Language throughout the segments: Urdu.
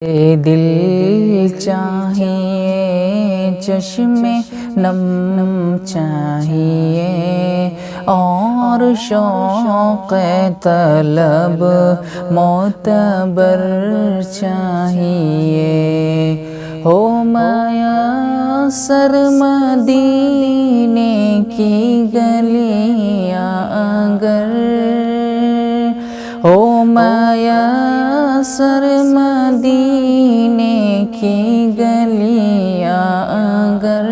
دل چاہیے چشمے نم چاہیے اور شوق طلب معتبر چاہیے ہو میسر مدینے کی گلیاں اگر ہو میسر مدینے کی گلیاں اگر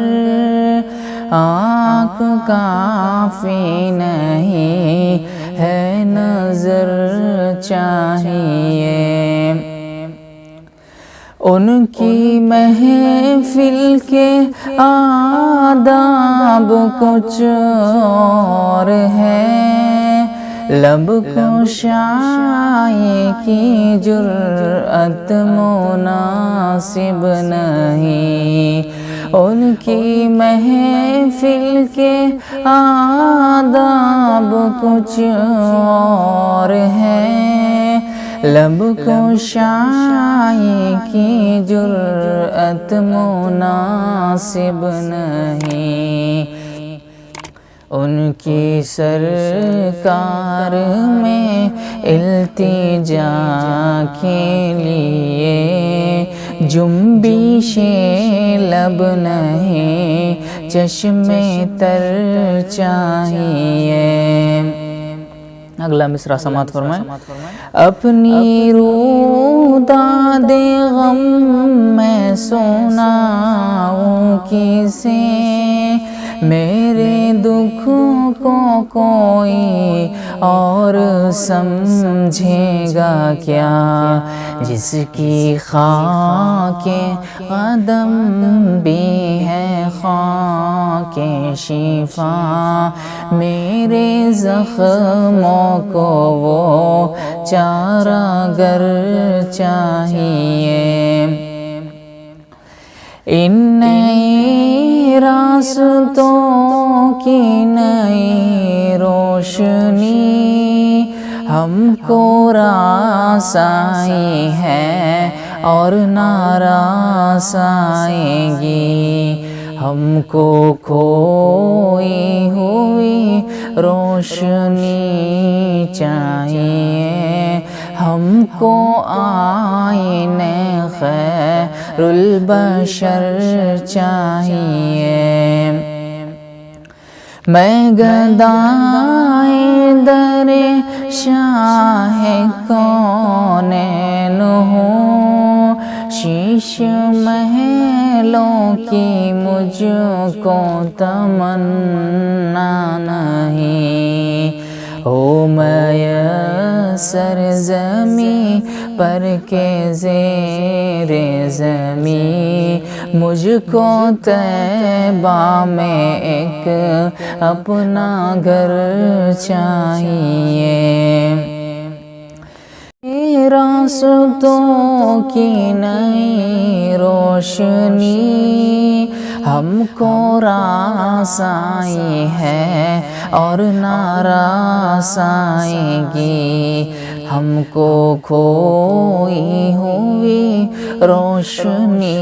آنکھ کافی نہیں ہے نظر چاہیے ان کی محفل کے آداب کچھ اور ہیں لب کو چاہیے کی جرأت مناسب نہیں ان کی محفل کے آداب کچھ اور ہیں لب کو چاہیے کی جرأت مناسب نہیں ان کی سرکار میں التجا کے لیے جنبش لب نہیں چشمے تر چاہیے اگلا مصرع سماعت فرمائیں اپنی روداد غم میں سناؤں کسے میرے دکھوں کو کوئی اور سمجھے گا کیا جس کی خاک قدم بھی ہے خاک شفا میرے زخموں کو وہ چارہ گر چاہیے ان نئی راستوں کی نئی روشنی ہم کو راسائی ہے اور نہ راسائے گی ہم کو کھوئی ہوئی روشنی چاہیے ہم کو آئینِ خیر البشر چاہیے میں گدائے در شاہ کونین ہوں شیش محلوں کی مجھ کو تمنا نہیں ہو میسر زمیں پر کے زیر زمیں مجھ کو طیبہ میں ایک اپنا گھر چاہیے راستوں کی نئی روشنی ہم کو راسائی ہے اور نہ راسائے گی ہم کو کھوئی ہوئی روشنی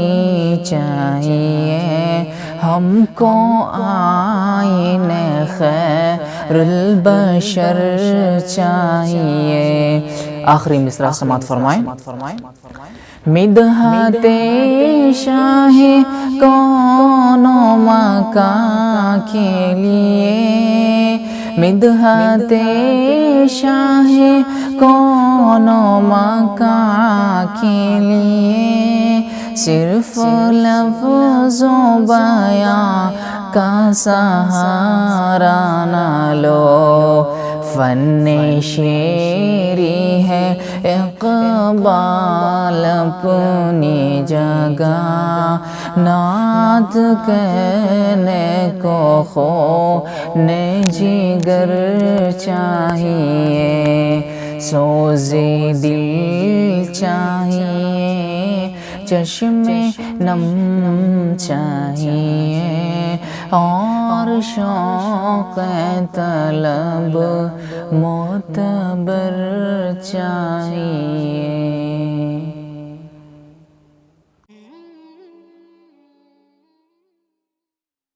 چاہیے ہم کو آئینِ خیر البشر چاہیے آخری مصرع سماعت فرمائیں مدحت شاہ کون و مکان کے لیے مدحت شاہ کون و مکان کے لیے صرف لفظ و بیان کا سہارا نہ لو فن شعری ہے اقبال اپنی جگہ نعت کہنے کو خون جگر چاہیے سوزے دل چاہیے چشمے نم چاہیے اور شوق طلب معتبر چاہیے